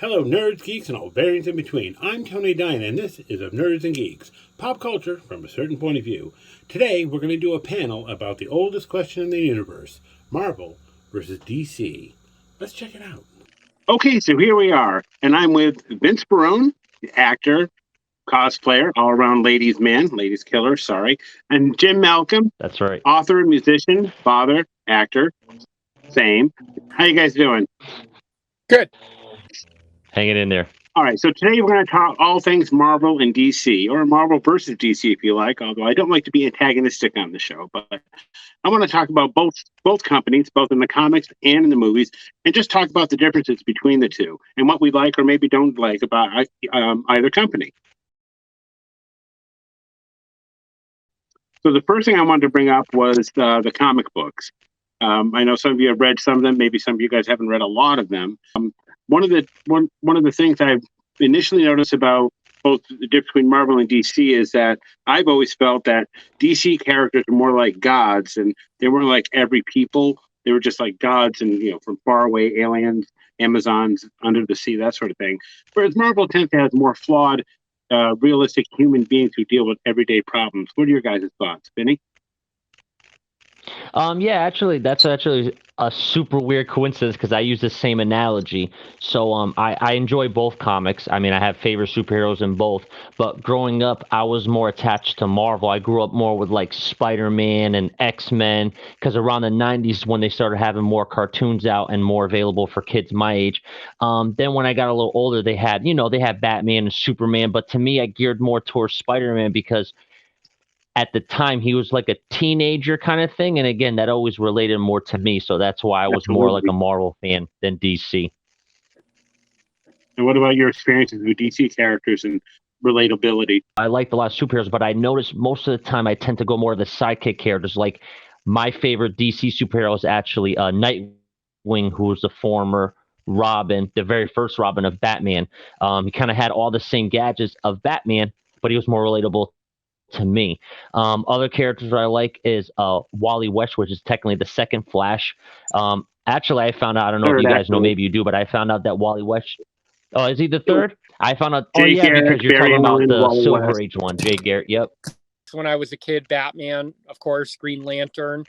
Hello, nerds, geeks, and all variants in between. I'm Tony Dine, and this is of Nerds and Geeks, pop culture from a certain point of view. Today, we're going to do a panel about the oldest question in the universe, Marvel versus DC. Let's check it out. Okay, so here we are, and I'm with Vince Barone, actor, cosplayer, all-around ladies killer, sorry, and Jim Malcolm. That's right. Author, musician, father, actor, same. How you guys doing? Good. Hanging in there. All right, so today we're going to talk all things Marvel and DC, or Marvel versus DC if you like, although I don't like to be antagonistic on the show, but I want to talk about both companies, both in the comics and in the movies, and just talk about the differences between the two and what we like or maybe don't like about either company. So the first thing I wanted to bring up was the comic books. I know some of you have read some of them. Maybe some of you guys haven't read a lot of them. One of the things I've initially noticed about both the difference between Marvel and DC is that I've always felt that DC characters are more like gods, and they weren't like every people. They were just like gods, and from far away, aliens, Amazons, under the sea, that sort of thing. Whereas Marvel tends to have more flawed, realistic human beings who deal with everyday problems. What are your guys' thoughts, Vinny? Yeah, actually, that's actually a super weird coincidence because I use the same analogy. So I enjoy both comics. I mean, I have favorite superheroes in both. But growing up, I was more attached to Marvel. I grew up more with like Spider-Man and X-Men because around the 90s when they started having more cartoons out and more available for kids my age. Then when I got a little older, they had Batman and Superman. But to me, I geared more towards Spider-Man because at the time he was like a teenager kind of thing, and again that always related more to me, so that's why I was more like a Marvel fan than DC. And what about your experiences with DC characters and relatability? I liked a lot of superheroes, but I noticed most of the time I tend to go more of the sidekick characters. Like my favorite DC superhero is actually Nightwing, who was the former Robin, the very first Robin of Batman. He kind of had all the same gadgets of Batman, but he was more relatable to me. Other characters I like is Wally West, which is technically the second Flash. Actually, I found out, I don't know if you guys know, maybe you do, but I found out that Wally West, is he the third? I found out, Jay Garrick, because you're Barry talking about Allen, the Wally Silver West. Age one, Jay Garrick, yep. When I was a kid, Batman, of course, Green Lantern.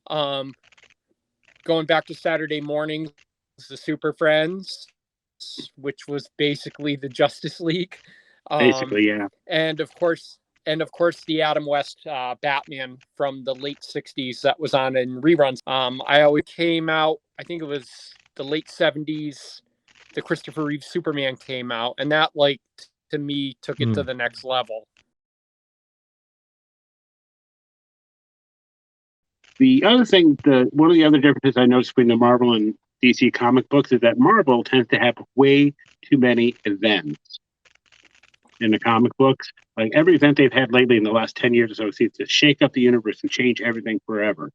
Going back to Saturday mornings, the Super Friends, which was basically the Justice League. Basically, yeah. And of course, the Adam West Batman from the late 60s that was on in reruns. I always came out, I think it was the late 70s, the Christopher Reeve Superman came out, and that, like, to me, took it to the next level. The other thing, one of the other differences I noticed between the Marvel and DC comic books is that Marvel tends to have way too many events in the comic books. Like every event they've had lately in the last 10 years or so seems to shake up the universe and change everything forever.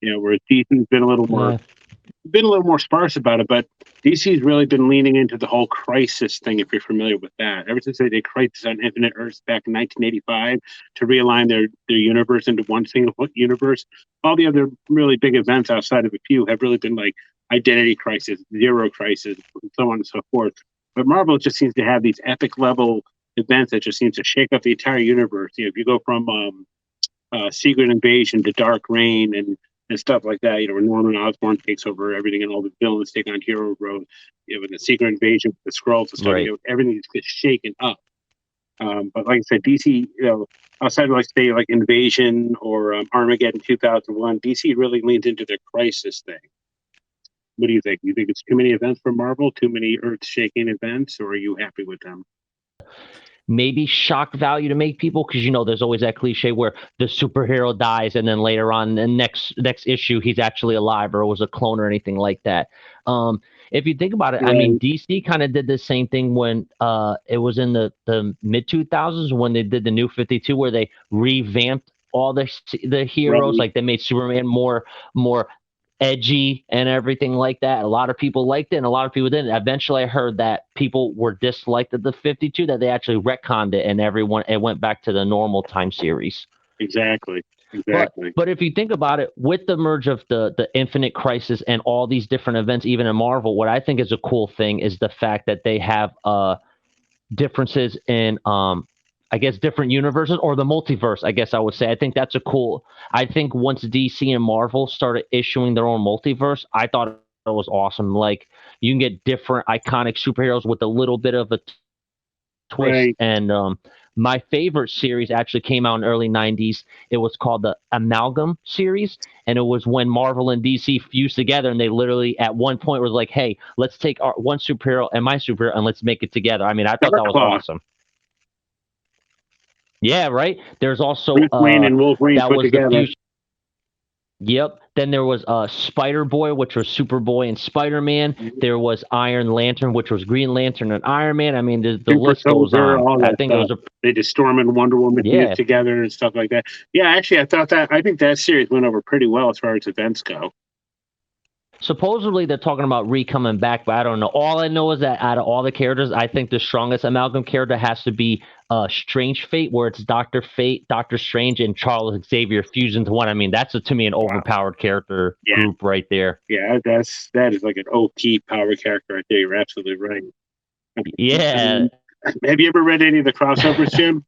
Whereas DC's been a little more sparse about it, but DC's really been leaning into the whole crisis thing, if you're familiar with that. Ever since they did Crisis on Infinite Earths back in 1985 to realign their universe into one single universe, all the other really big events outside of a few have really been like Identity Crisis, Zero Crisis, and so on and so forth. But Marvel just seems to have these epic level events that just seems to shake up the entire universe. If you go from Secret Invasion to Dark Reign and stuff like that, where Norman Osborn takes over everything and all the villains take on Hero Road, with the Secret Invasion, with the Skrulls and stuff, right. Everything just gets shaken up. But like I said, DC, outside of say like Invasion or Armageddon 2001, DC really leans into their crisis thing. What do you think? You think it's too many events for Marvel, too many earth-shaking events, or are you happy with them? Maybe shock value to make people, because there's always that cliche where the superhero dies and then later on the next issue he's actually alive or was a clone or anything like that. If you think about it, right. I mean, DC kind of did the same thing when it was in the mid 2000s when they did the New 52, where they revamped all the heroes. Right. Like they made Superman more edgy and everything like that. A lot of people liked it and a lot of people didn't. Eventually I heard that people were disliked of the 52, that they actually retconned it and it went back to the normal time series. Exactly. Exactly. But if you think about it, with the merge of the Infinite Crisis and all these different events, even in Marvel, what I think is a cool thing is the fact that they have differences in I guess different universes or the multiverse, I guess I would say. I think that's a cool. I think once DC and Marvel started issuing their own multiverse, I thought it was awesome. Like you can get different iconic superheroes with a little bit of a twist. Right. And my favorite series actually came out in the early 90s. It was called the Amalgam series. And it was when Marvel and DC fused together. And they literally, at one point, was like, hey, let's take our one superhero and my superhero and let's make it together. I mean, I thought that was Claw. awesome. Yeah, right. There's also Bruce Wayne and Wolverine that put was together. the fusion. Yep. Then there was Spider Boy, which was Superboy and Spider Man. There was Iron Lantern, which was Green Lantern and Iron Man. I mean, the list goes Soldier, on. all I that think stuff. it was They did Storm and Wonder Woman Yeah. together and stuff like that. Yeah, actually, I think that series went over pretty well as far as events go. Supposedly they're talking about coming back, but I don't know. All I know is that out of all the characters, I think the strongest Amalgam character has to be Strange Fate, where it's Dr. Fate, Dr. Strange, and Charles Xavier fused into one. I mean, that's to me an overpowered character group right there. Yeah, that is like an OP power character right there. You're absolutely right. Yeah. Have you ever read any of the crossovers, Jim?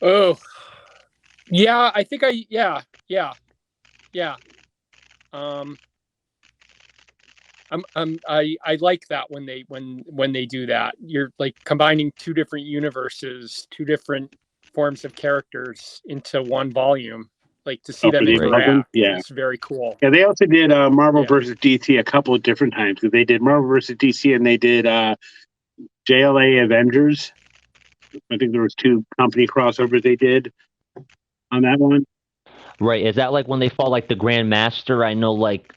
Oh, yeah. I think yeah. I like that when they do that. You're like combining two different universes, two different forms of characters into one volume. Like to see them interact. Yeah, it's very cool. Yeah, they also did Marvel versus DC a couple of different times. They did Marvel versus DC and they did JLA Avengers. I think there was 2 company crossovers they did on that one. Right. Is that like when they fought like the Grand Master? I know like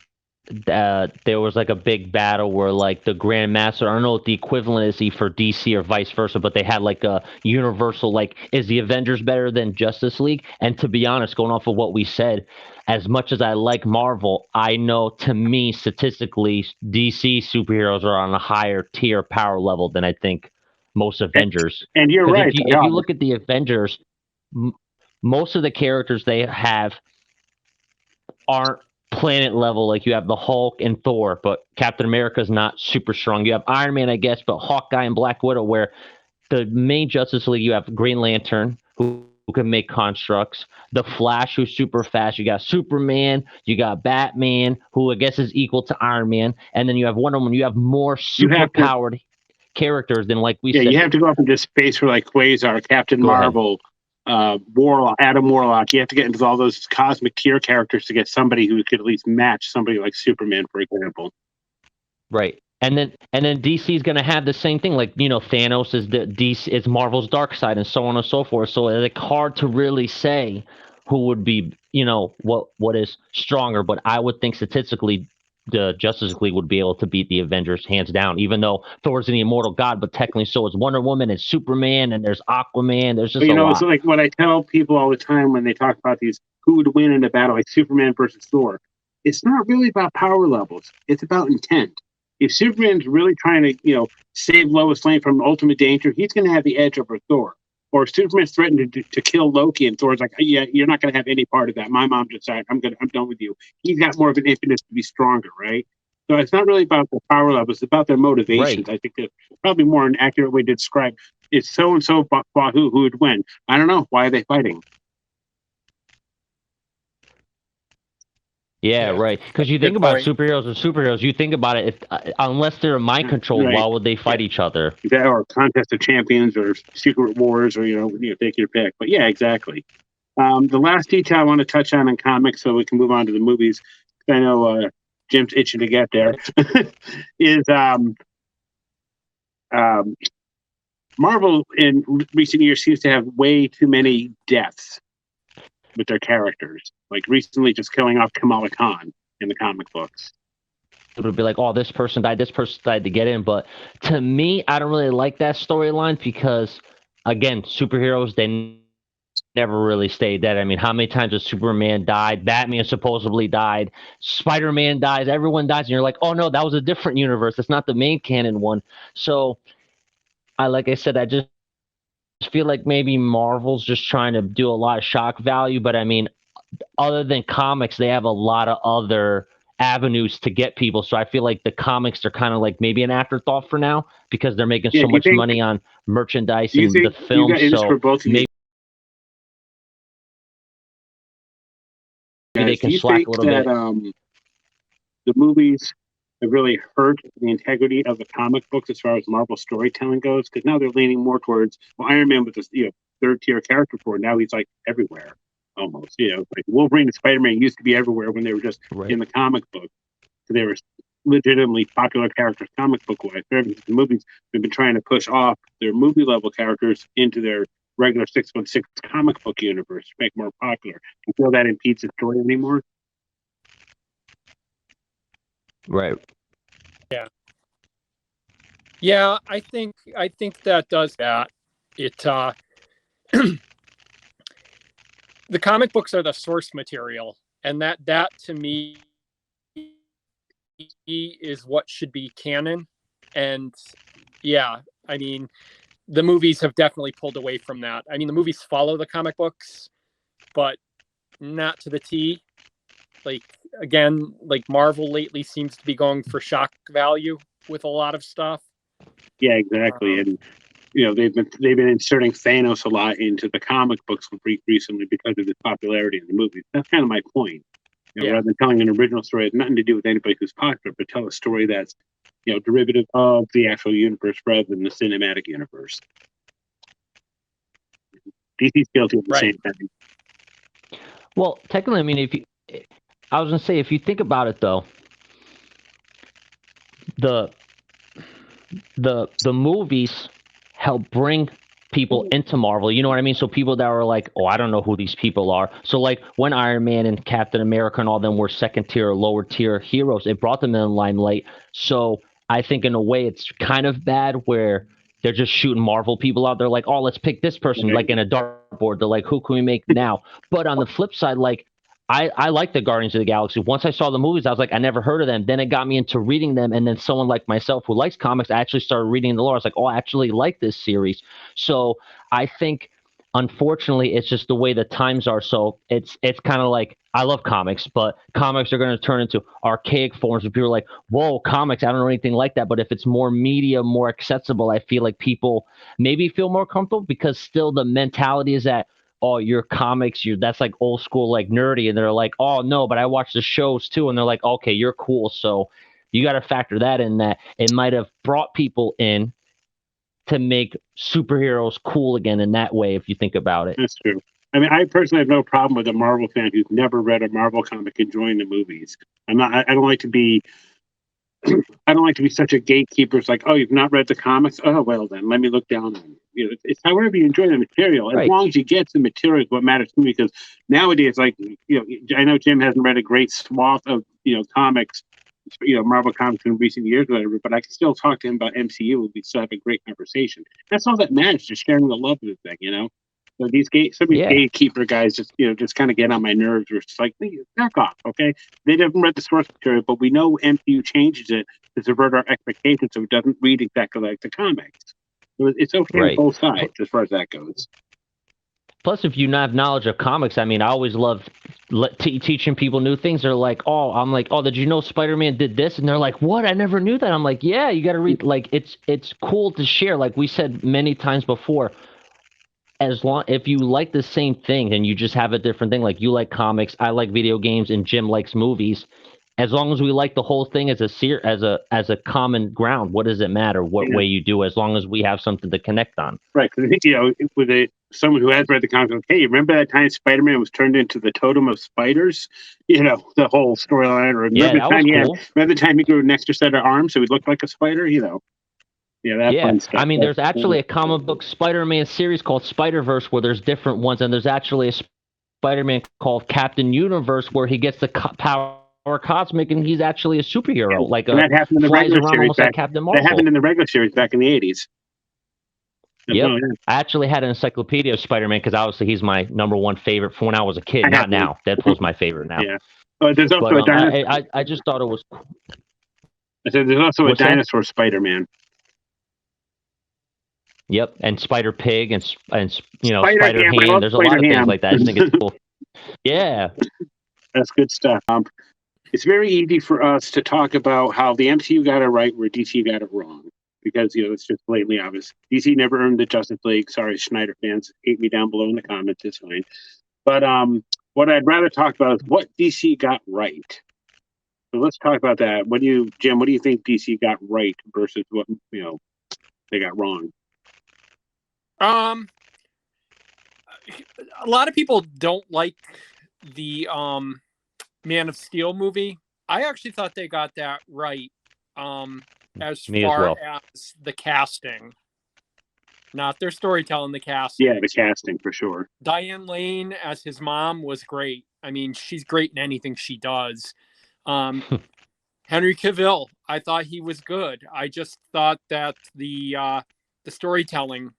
there was like a big battle where like the Grand Master, I don't know what the equivalent is for DC or vice versa, but they had like a universal, like, is the Avengers better than Justice League? And to be honest, going off of what we said, as much as I like Marvel, I know to me, statistically, DC superheroes are on a higher tier power level than I think most Avengers. And you're right. If you look at the Avengers, most of the characters they have aren't planet level. Like you have the Hulk and Thor, but Captain America's not super strong. You have Iron Man, I guess, but Hawkeye and Black Widow, where the main Justice League, you have Green Lantern, who can make constructs, the Flash, who's super fast. You got Superman, you got Batman, who I guess is equal to Iron Man, and then you have Wonder Woman. You have more super powered characters than like we said. Yeah, you have to go up into space for like Quasar, Captain Marvel, Warlock, Adam Warlock. You have to get into all those cosmic tier characters to get somebody who could at least match somebody like Superman, for example. Right. And then DC is going to have the same thing. Like, you know, Thanos is DC is Marvel's dark side and so on and so forth. So it's like hard to really say who would be, you know, what is stronger. But I would think statistically the Justice League would be able to beat the Avengers hands down, even though Thor's an immortal god, but technically so is Wonder Woman and Superman, and there's Aquaman. There's just lot. It's like what I tell people all the time when they talk about these, who would win in a battle like Superman versus Thor. It's not really about power levels. It's about intent. If Superman's really trying to, save Lois Lane from ultimate danger, he's going to have the edge over Thor. Or if Superman's threatened to kill Loki, and Thor's like, yeah, you're not going to have any part of that. My mom decided I'm done with you. He's got more of an impetus to be stronger, right? So it's not really about the power levels; it's about their motivations. Right. I think that's probably more an accurate way to describe. It's so and so who would win. I don't know. Why are they fighting? Yeah, right. Because you think about superheroes and superheroes, you think about it, unless they're mind controlled, why would they fight each other? Or contest of champions or secret wars or, take your pick. But yeah, exactly. The last detail I want to touch on in comics so we can move on to the movies, I know Jim's itching to get there, is Marvel in recent years seems to have way too many deaths with their characters, like recently just killing off Kamala Khan in the comic books. It would be like, oh, this person died to get in. But to me, I don't really like that storyline because, again, superheroes, they never really stay dead. I mean, how many times has Superman died? Batman supposedly died. Spider-Man dies. Everyone dies. And you're like, oh, no, that was a different universe. It's not the main canon one. So, like I said, I just feel like maybe Marvel's just trying to do a lot of shock value, but I mean, other than comics, they have a lot of other avenues to get people. So I feel like the comics are kind of like maybe an afterthought for now because they're making Yeah, so much money on merchandise do you and the think you film. guys, this is So for both of you maybe they guys, do can you slack think a little that bit. the movies have really hurt the integrity of the comic books as far as Marvel storytelling goes? Because now they're leaning more towards, well, Iron Man was this, third tier character for, now he's like everywhere almost. Like Wolverine and Spider-Man used to be everywhere when they were just Right. in the comic book. So they were legitimately popular characters comic book wise. The movies have been trying to push off their movie level characters into their regular 616 comic book universe to make more popular. Do you feel that impedes the story anymore? Right. Yeah, I think that does that. It the comic books are the source material, and that to me is what should be canon. And yeah, I mean, the movies have definitely pulled away from that. I mean, the movies follow the comic books, but not to the T. Like again, like Marvel lately seems to be going for shock value with a lot of stuff. Yeah, exactly. And they've been inserting Thanos a lot into the comic books recently because of his popularity in the movies. That's kind of my point. Yeah. Rather than telling an original story, it has nothing to do with anybody who's popular, but tell a story that's derivative of the actual universe rather than the cinematic universe. DC's guilty of the same thing. Well, technically, I mean, I was gonna say, if you think about it, though, the movies help bring people into Marvel. You know what I mean? So people that were like, oh, I don't know who these people are. So like when Iron Man and Captain America and all them were second tier or lower tier heroes, it brought them in the limelight. So I think in a way it's kind of bad where they're just shooting Marvel people out. They're like, oh, let's pick this person, like in a dartboard. They're like, who can we make now? But on the flip side, like I like the Guardians of the Galaxy. Once I saw the movies, I was like, I never heard of them. Then it got me into reading them. And then someone like myself who likes comics, I actually started reading the lore. I was like, oh, I actually like this series. So I think, unfortunately, it's just the way the times are. So it's kind of like, I love comics, but comics are going to turn into archaic forms where people are like, whoa, comics, I don't know anything like that. But if it's more media, more accessible, I feel like people maybe feel more comfortable because still the mentality is that, oh, your comics, that's like old school, like nerdy. And they're like, oh, no, but I watch the shows too. And they're like, okay, you're cool. So you got to factor that in, that it might have brought people in to make superheroes cool again in that way, if you think about it. That's true. I mean, I personally have no problem with a Marvel fan who's never read a Marvel comic enjoying the movies. I don't like to be I don't like to be such a gatekeeper. It's like, oh, you've not read the comics? Oh, well, then let me look down on you. It's however you enjoy the material. As long as you get the material, what matters to me. Because nowadays, like, I know Jim hasn't read a great swath of, comics, Marvel comics in recent years, or whatever, but I can still talk to him about MCU. We still have a great conversation. That's all that matters, just sharing the love of the thing, So some of these gatekeeper guys just kind of get on my nerves. We're just like, hey, back off, okay? They haven't read the source material, but we know MCU changes it to subvert our expectations, so it doesn't read exactly like the comics. So it's okay on both sides as far as that goes. Plus, if you not have knowledge of comics, I mean, I always love teaching people new things. They're like, oh, did you know Spider-Man did this? And they're like, what? I never knew that. I'm like, yeah, you got to read. Like, it's cool to share. Like we said many times before, if you like the same thing and you just have a different thing, like you like comics, I like video games, and Jim likes movies. As long as we like the whole thing as a common ground, what does it matter what way you do, as long as we have something to connect on? Right, because I think with someone who has read the comics, hey, remember that time Spider-Man was turned into the totem of spiders? The whole storyline. Or remember the time he grew an extra set of arms so he looked like a spider? Fun stuff. I mean, there's actually a comic book Spider-Man series called Spider-Verse where there's different ones, and there's actually a Spider-Man called Captain Universe where he gets the power cosmic, and he's actually a superhero. That happened in the regular series like Captain Marvel. That happened in the regular series back in the 80s. Yep. I actually had an encyclopedia of Spider-Man because obviously he's my number one favorite from when I was a kid. Not now. Deadpool's my favorite now. Yeah. There's also a dinosaur. I just thought it was cool. I said there's also a dinosaur Spider-Man. Yep, and Spider Pig and Spider Spider Ham. I Ham. love There's a Spider lot of things Ham. like that. I just think it's cool. Yeah, That's good stuff. It's very easy for us to talk about how the MCU got it right where DC got it wrong. Because, it's just blatantly obvious. DC never earned the Justice League. Sorry, Schneider fans. Hate me down below in the comments. It's fine. But what I'd rather talk about is what DC got right. So let's talk about that. Jim, what do you think DC got right versus what, they got wrong? A lot of people don't like the Man of Steel movie. I actually thought they got that right. As Me as far well. as the casting, not their storytelling, the casting. Yeah, the casting for sure. Diane Lane as his mom was great. I mean, she's great in anything she does. Henry Cavill, I thought he was good. I just thought that the storytelling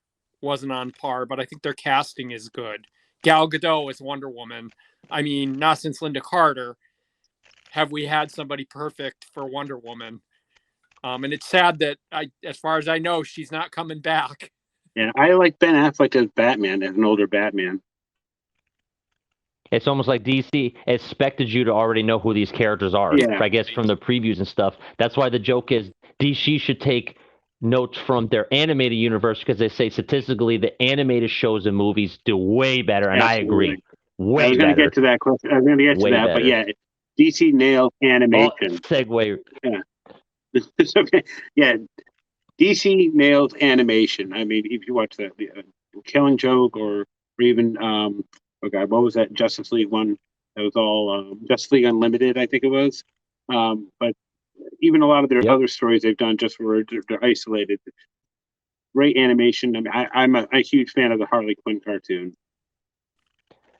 wasn't on par, but I think their casting is good. Gal Gadot as Wonder Woman. I mean, not since Linda Carter have we had somebody perfect for Wonder Woman. And it's sad that, as far as I know, she's not coming back. Yeah, I like Ben Affleck as Batman, as an older Batman. It's almost like DC expected you to already know who these characters are. Yeah. I guess from the previews and stuff. That's why the joke is DC should take notes from their animated universe because they say statistically the animated shows and movies do way better, and Absolutely. I agree. Way I was going to better. get to that question. I was going to get to Way that, but better. yeah, DC nailed animation. Segue. Yeah. It's okay. Yeah, DC nails animation. I mean, if you watch the Killing Joke or even oh god, what was that Justice League one? That was all Justice League Unlimited, I think it was. But even a lot of their Yep. other stories they've done just where they're isolated. Great animation. I mean, I'm a huge fan of the Harley Quinn cartoon.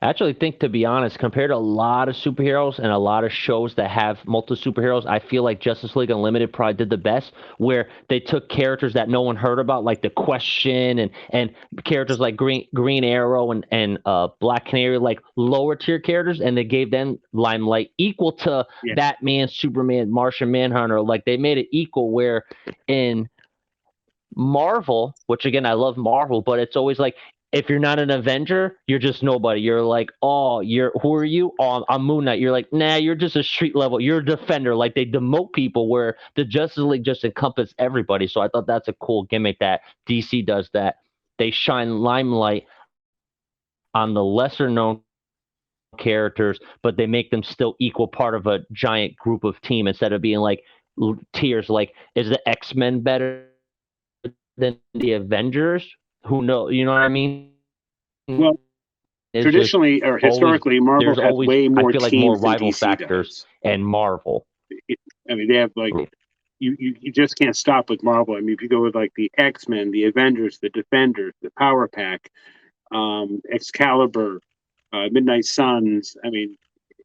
I actually think, to be honest, compared to a lot of superheroes and a lot of shows that have multiple superheroes, I feel like Justice League Unlimited probably did the best, where they took characters that no one heard about, like the Question and characters like Green Arrow and Black Canary, like lower tier characters, and they gave them limelight equal to Batman, Superman, Martian Manhunter. Like they made it equal. Where in Marvel, which again I love Marvel, but it's always like, if you're not an Avenger, you're just nobody. You're like, who are you? Oh, I'm Moon Knight. You're like, nah, you're just a street level. You're a defender. Like they demote people where the Justice League just encompass everybody. So I thought that's a cool gimmick that DC does, that they shine limelight on the lesser known characters, but they make them still equal part of a giant group of team instead of being like tiers. Like, is the X-Men better than the Avengers? Who knows? You know what I mean? Well, It's traditionally or historically, Marvel has way more I feel like teams more than rival DC factors does. and Marvel. I mean, they have like you just can't stop with Marvel. I mean, if you go with like the X-Men, the Avengers, the Defenders, the Power Pack, Excalibur, Midnight Suns. I mean,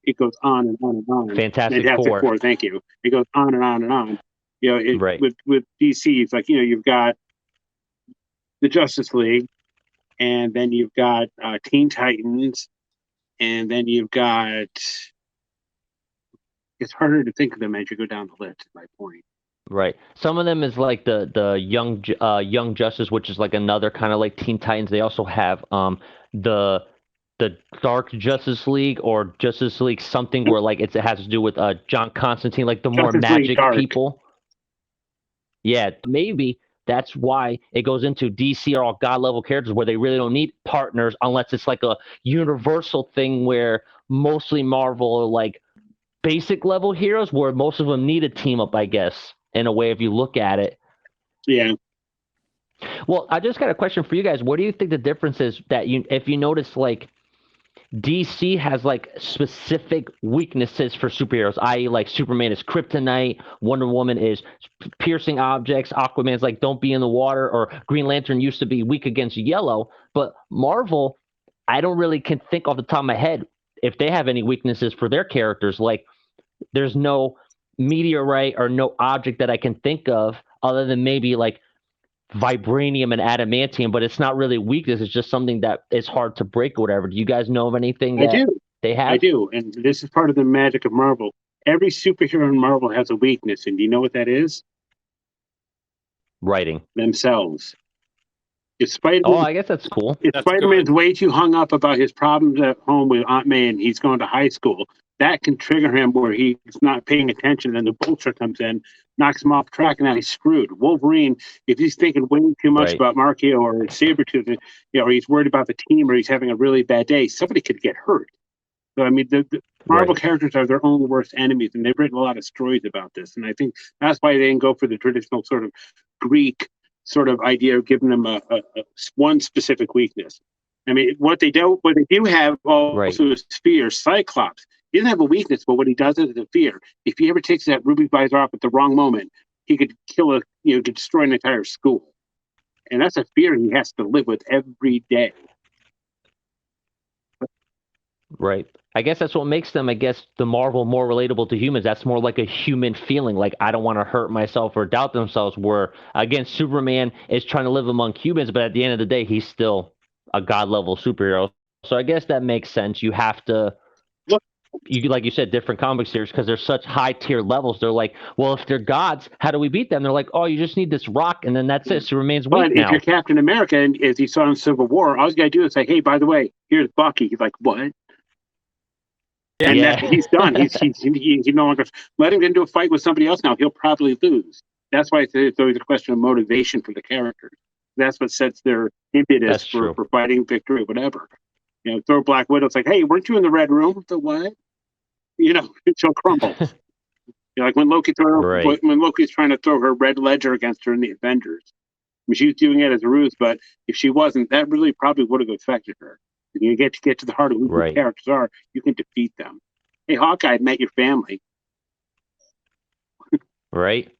it goes on and on and on. Fantastic Four. Thank you. It goes on and on and on. Right. With DC, it's like you've got the Justice League, and then you've got Teen Titans, and then you've got. It's harder to think of them as you go down the list. Is my point. Right. Some of them is like the Young Justice, which is like another kind of like Teen Titans. They also have the Dark Justice League or Justice League something where like it has to do with John Constantine, like the more Justice League magic Dark. people. Yeah, maybe that's why it goes into DC are all god level characters where they really don't need partners unless it's like a universal thing where mostly Marvel are like basic level heroes where most of them need a team up, I guess, in a way if you look at it. Yeah. Well, I just got a question for you guys. What do you think the difference is that if you notice, like DC has like specific weaknesses for superheroes, i.e., like Superman is kryptonite, Wonder Woman is piercing objects, Aquaman's like don't be in the water, or Green Lantern used to be weak against yellow. But Marvel, I don't really can think off the top of my head if they have any weaknesses for their characters. Like there's no meteorite or no object that I can think of other than maybe like vibranium and adamantium, but it's not really weakness. It's just something that is hard to break or whatever. Do you guys know of anything that they have? I do. And this is part of the magic of Marvel. Every superhero in Marvel has a weakness. And do you know what that is? Writing. Themselves. If Spider Oh, I guess that's cool. if That's Spider-Man's good. way too hung up about his problems at home with Aunt May and he's going to high school, that can trigger him where he's not paying attention and the vulture comes in, knocks him off track, and now he's screwed. Wolverine, if he's thinking way too much Right. about Markio or Sabretooth, or he's worried about the team or he's having a really bad day, somebody could get hurt. So, I mean, the Marvel Right. characters are their own worst enemies, and they've written a lot of stories about this. And I think that's why they didn't go for the traditional sort of Greek sort of idea of giving them a one specific weakness. I mean, what they do have Right. also is fear. Cyclops, he doesn't have a weakness, but what he does is a fear. If he ever takes that ruby visor off at the wrong moment, he could could destroy an entire school. And that's a fear he has to live with every day. Right. I guess that's what makes them, I guess, the Marvel more relatable to humans. That's more like a human feeling. Like, I don't want to hurt myself or doubt themselves. Where, again, Superman is trying to live among humans, but at the end of the day, he's still a god level superhero. So I guess that makes sense. You have to, like you said, different comic series because they're such high tier levels. They're like, well, if they're gods, how do we beat them? They're like, oh, you just need this rock, and then that's it. Superman's weak But if now. you're Captain America, and as you saw in Civil War, all you got to do is say, hey, by the way, here's Bucky. He's like, what? And Yeah. he's done. He no longer let him get into a fight with somebody else now. He'll probably lose. That's why it's always a question of motivation for the characters. That's what sets their impetus That's true. for fighting victory, whatever. Throw Black Widow. It's like, hey, weren't you in the Red Room? The what? She'll crumble. Like when Right. when Loki's trying to throw her Red Ledger against her in the Avengers. I mean, she's doing it as a ruse, but if she wasn't, that really probably would have affected her. When you get to the heart of who the Right. characters are, you can defeat them. Hey, Hawkeye met your family. Right.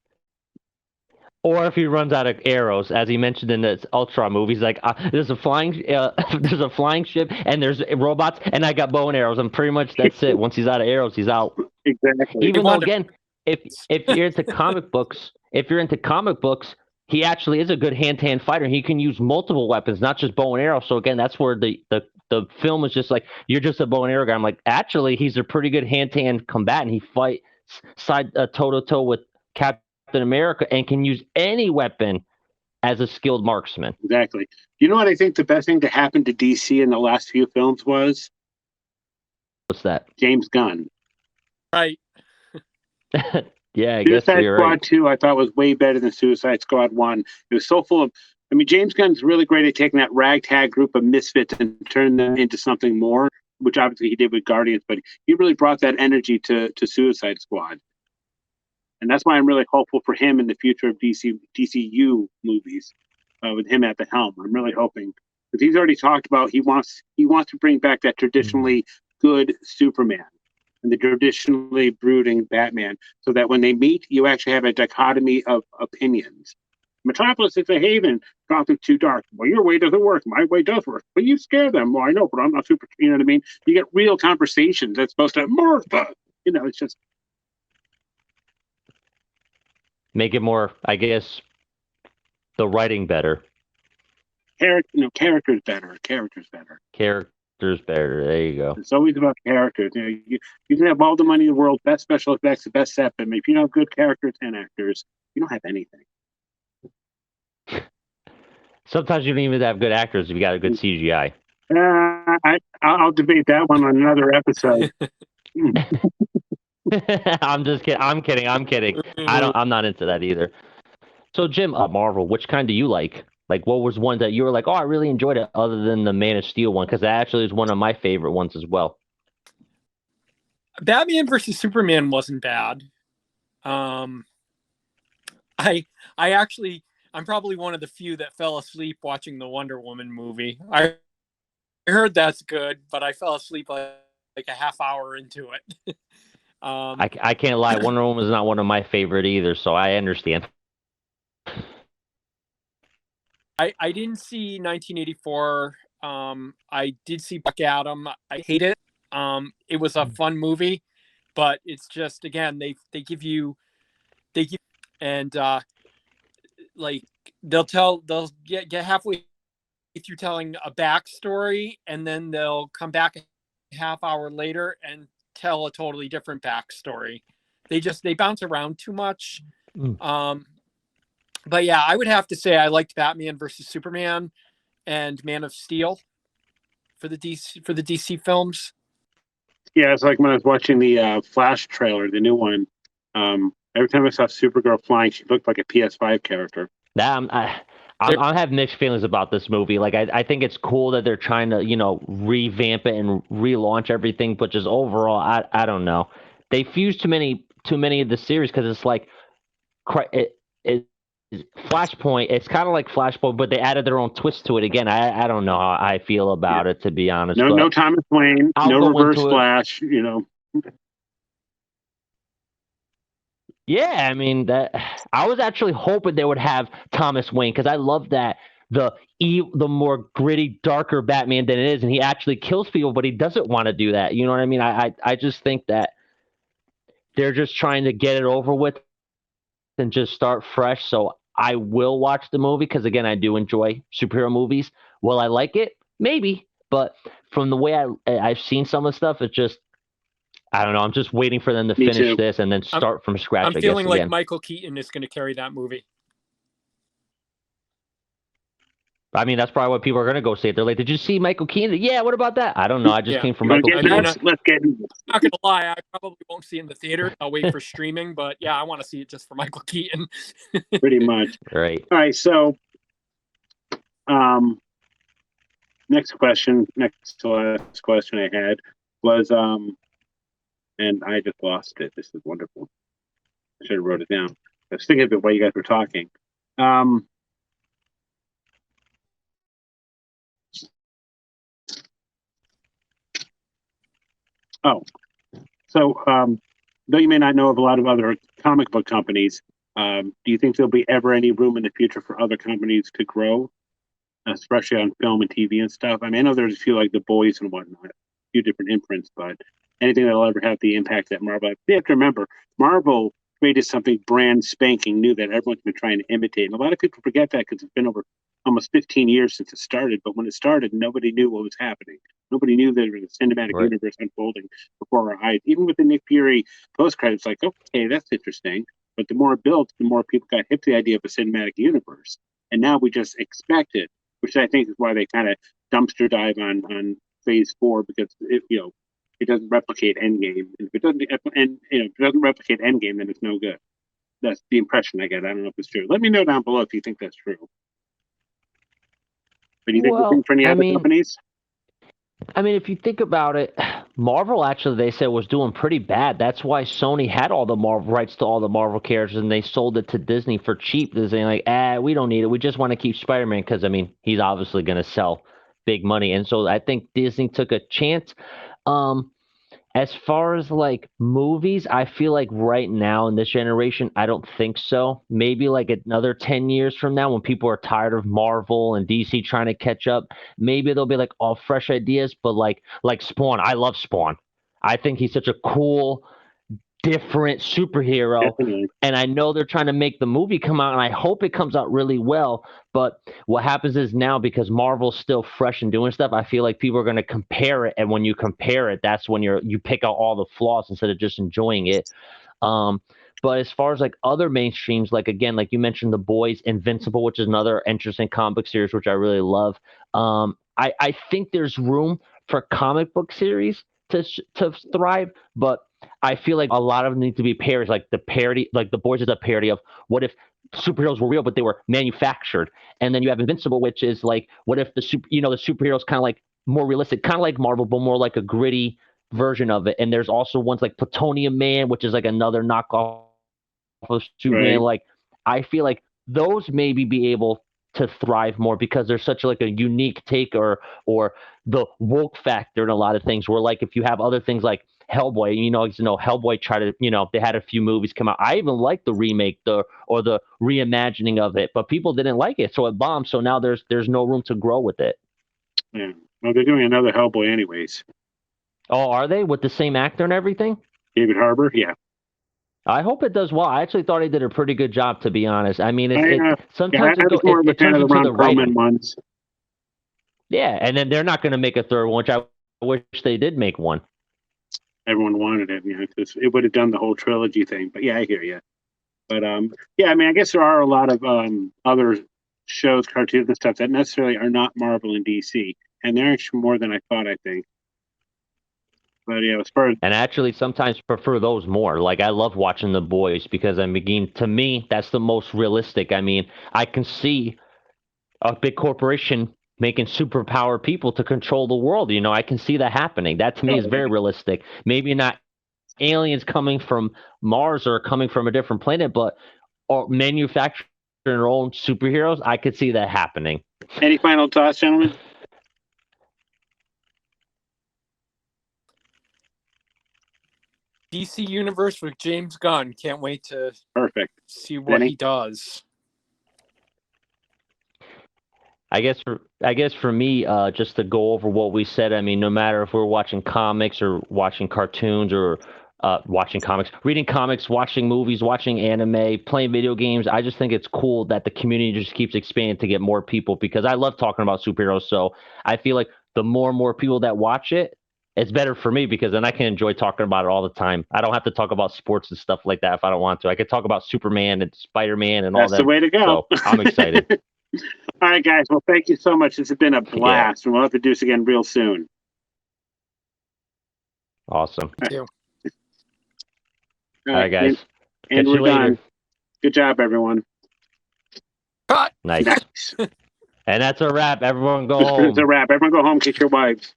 Or if he runs out of arrows, as he mentioned in the Ultron movie, he's like, "There's a flying, there's a flying ship, and there's robots, and I got bow and arrows, and pretty much that's it. Once he's out of arrows, he's out." Exactly. Even though, again, if you're into comic books, he actually is a good hand-to-hand fighter. He can use multiple weapons, not just bow and arrow. So again, that's where the film is just like, you're just a bow and arrow guy. I'm like, actually, he's a pretty good hand-to-hand combatant. He fights toe-to-toe with Captain America and can use any weapon as a skilled marksman. Exactly. You know what I think the best thing to happen to DC in the last few films was? What's that? James Gunn. Right. Yeah, I guess Suicide you're Squad right. 2, I thought was way better than Suicide Squad 1. It was so full of. I mean, James Gunn's really great at taking that ragtag group of misfits and turning them into something more, which obviously he did with Guardians, but he really brought that energy to Suicide Squad. And that's why I'm really hopeful for him in the future of DCU movies with him at the helm. I'm really hoping because he's already talked about he wants to bring back that traditionally good Superman and the traditionally brooding Batman, so that when they meet, you actually have a dichotomy of opinions. Metropolis is a haven. Gotham's too dark. Well, your way doesn't work. My way does work. But you scare them. Well, I know, but I'm not super. You know what I mean? You get real conversations. That's supposed to Martha. It's just. Make it more, I guess, the writing better. Characters better. Characters better. Characters better. There you go. It's always about characters. You can have all the money in the world, best special effects, the best set, but if you don't have good characters and actors, you don't have anything. Sometimes you don't even have good actors if you got a good CGI. I'll debate that one on another episode. I'm just kidding. I'm kidding. I'm not into that either. So, Jim, Marvel, which kind do you like? Like, what was one that you were like, oh, I really enjoyed it, other than the Man of Steel one? Because that actually is one of my favorite ones as well. Batman versus Superman wasn't bad. I'm probably one of the few that fell asleep watching the Wonder Woman movie. I heard that's good, but I fell asleep like a half hour into it. I can't lie. Wonder Woman is not one of my favorite either, so I understand. I didn't see 1984. I did see Black Adam. I hate it. It was a fun movie, but it's just, again, they give and like they'll get halfway through telling a backstory, and then they'll come back a half hour later and tell a totally different backstory. They bounce around too much. But yeah, I would have to say I liked Batman versus Superman. and Man of Steel for the DC films. Yeah, it's like when I was watching the Flash trailer, the new one. Every time I saw Supergirl flying, she looked like a PS5 character. I have mixed feelings about this movie. Like, I think it's cool that they're trying to, revamp it and relaunch everything, but just overall, I don't know. They fuse too many of the series because it's like, it Flashpoint. It's kind of like Flashpoint, but they added their own twist to it again. I don't know how I feel about it, to be honest. No Thomas Wayne, no Reverse Flash. Yeah, I mean I was actually hoping they would have Thomas Wayne because I love that the more gritty, darker Batman than it is, and he actually kills people, but he doesn't want to do that. You know what I mean? I just think that they're just trying to get it over with and just start fresh. So I will watch the movie because, again, I do enjoy superhero movies. Will I like it? Maybe, but from the way I've seen some of the stuff, it's just, I don't know. I'm just waiting for them to finish this and then start from scratch. I'm feeling like Michael Keaton is going to carry that movie. I mean, that's probably what people are going to go see. They're like, "Did you see Michael Keaton?" Yeah. What about that? I don't know. I just came from Michael Keaton. Let's get into it. I'm not going to lie. I probably won't see it in the theater. I'll wait for streaming. But yeah, I want to see it just for Michael Keaton. Pretty much. Right. All right. So, next to last question I had was, and I just lost it. This is wonderful. I should have wrote it down. I was thinking of it while you guys were talking. Though you may not know of a lot of other comic book companies, do you think there'll be ever any room in the future for other companies to grow, especially on film and TV and stuff? I mean, I know there's a few like The Boys and whatnot, a few different imprints, but anything that'll ever have the impact that Marvel has. You have to remember, Marvel created something brand spanking new that everyone's been trying to imitate. And a lot of people forget that because it's been over almost 15 years since it started. But when it started, nobody knew what was happening. Nobody knew there was a cinematic universe unfolding before our eyes. Even with the Nick Fury post-credits, like, okay, that's interesting. But the more it built, the more people got hip to the idea of a cinematic universe. And now we just expect it, which I think is why they kind of dumpster dive on Phase 4, because it doesn't replicate Endgame. And if it doesn't replicate Endgame, then it's no good. That's the impression I get. I don't know if it's true. Let me know down below if you think that's true. But do you think for any other companies? I mean, if you think about it, Marvel actually, they said, was doing pretty bad. That's why Sony had all the Marvel rights to all the Marvel characters, and they sold it to Disney for cheap. They're saying, like, we don't need it. We just want to keep Spider-Man because, I mean, he's obviously going to sell big money. And so I think Disney took a chance. As far as like movies, I feel like right now in this generation, I don't think so. Maybe like another 10 years from now when people are tired of Marvel and DC trying to catch up, maybe they'll be like all fresh ideas. But like Spawn, I love Spawn. I think he's such a cool, different superhero. Definitely. And I know they're trying to make the movie come out, and I hope it comes out really well. But what happens is now, because Marvel's still fresh and doing stuff, I feel like people are going to compare it. And when you compare it, that's when you pick out all the flaws instead of just enjoying it. But as far as like other mainstreams, like again, like you mentioned, The Boys, Invincible, which is another interesting comic series, which I really love. I think there's room for comic book series to thrive, but I feel like a lot of them need to be parodies, like the parody, like The Boys is a parody of what if superheroes were real, but they were manufactured. And then you have Invincible, which is like, what if the superheroes kind of like more realistic, kind of like Marvel, but more like a gritty version of it. And there's also ones like Plutonium Man, which is like another knockoff of Superman. Right. Like, I feel like those maybe be able to thrive more because there's such like a unique take or the woke factor in a lot of things, where like if you have other things like Hellboy, Hellboy tried to, they had a few movies come out. I even liked the remake, or the reimagining of it, but people didn't like it, so it bombed. So now there's no room to grow with it. Yeah. Well, they're doing another Hellboy anyways. Oh, are they, with the same actor and everything? David Harbour, yeah. I hope it does well. I actually thought he did a pretty good job, to be honest. I mean, sometimes I was more of a fan of the Ron Perlman ones. Yeah, and then they're not going to make a third one, which I wish they did make one. Everyone wanted it, because it would have done the whole trilogy thing. But yeah, I hear you. But yeah, I mean, I guess there are a lot of other shows, cartoons, and stuff that necessarily are not Marvel and DC, and they're actually more than I thought. I think. But yeah, as far as And actually, sometimes prefer those more. Like I love watching The Boys because I mean, to me, that's the most realistic. I mean, I can see a big corporation making superpower people to control the world. You know, I can see that happening. That to me is very realistic. Maybe not aliens coming from Mars or coming from a different planet, but or manufacturing their own superheroes. I could see that happening. any final thoughts, gentlemen? DC Universe with James Gunn. Can't wait to Perfect. see what Benny? he does. I guess for me, just to go over what we said. I mean, no matter if we're watching comics or watching cartoons or watching comics, reading comics, watching movies, watching anime, playing video games, I just think it's cool that the community just keeps expanding to get more people because I love talking about superheroes. So I feel like the more and more people that watch it, it's better for me because then I can enjoy talking about it all the time. I don't have to talk about sports and stuff like that if I don't want to. I could talk about Superman and Spider-Man and all That's that. the way to go. So I'm excited. All right, guys. Well, thank you so much. This has been a blast, and we'll have to do this again real soon. Awesome. Thank you. All right, guys. And Catch we're you later. done. Good job, everyone. Cut. Nice. Nice. And that's a wrap. Everyone go home. It's a wrap. Everyone go home. Kiss your wives.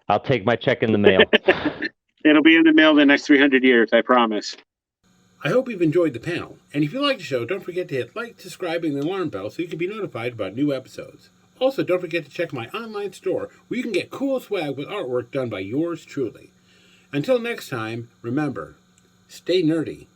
I'll take my check in the mail. It'll be in the mail the next 300 years, I promise. I hope you've enjoyed the panel, and if you like the show, don't forget to hit like, subscribe, and the alarm bell so you can be notified about new episodes. Also, don't forget to check my online store where you can get cool swag with artwork done by yours truly. Until next time, remember, stay nerdy.